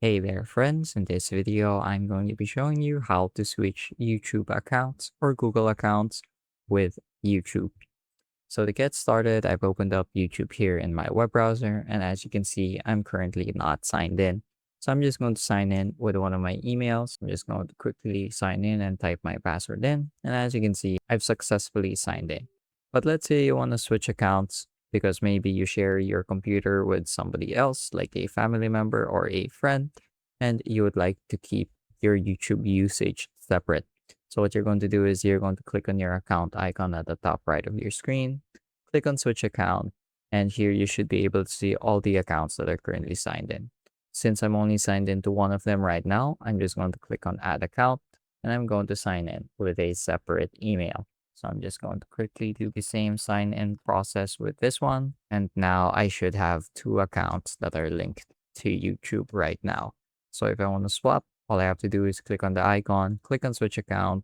Hey there friends, in this video I'm going to be showing you how to switch YouTube accounts or Google accounts with YouTube. So to get started, I've opened up YouTube here in my web browser, and as you can see, I'm currently not signed in. So I'm just going to sign in with one of my emails. I'm just going to quickly sign in and type my password in, and as you can see, I've successfully signed in. But let's say you want to switch accounts because maybe you share your computer with somebody else, like a family member or a friend, and you would like to keep your YouTube usage separate. So what you're going to do is you're going to click on your account icon at the top right of your screen, click on switch account, and here you should be able to see all the accounts that are currently signed in. Since I'm only signed into one of them right now, I'm just going to click on add account, and I'm going to sign in with a separate email. So I'm just going to quickly do the same sign in process with this one. And now I should have two accounts that are linked to YouTube right now. So if I want to swap, all I have to do is click on the icon, click on switch account,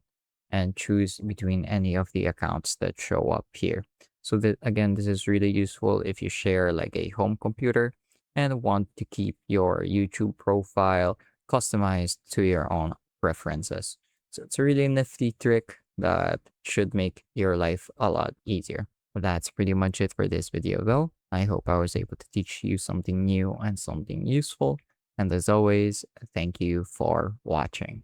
and choose between any of the accounts that show up here. So that again, this is really useful if you share like a home computer and want to keep your YouTube profile customized to your own preferences. So it's a really nifty trick that should make your life a lot easier. But that's pretty much it for this video though. I hope I was able to teach you something new and something useful. And as always, thank you for watching.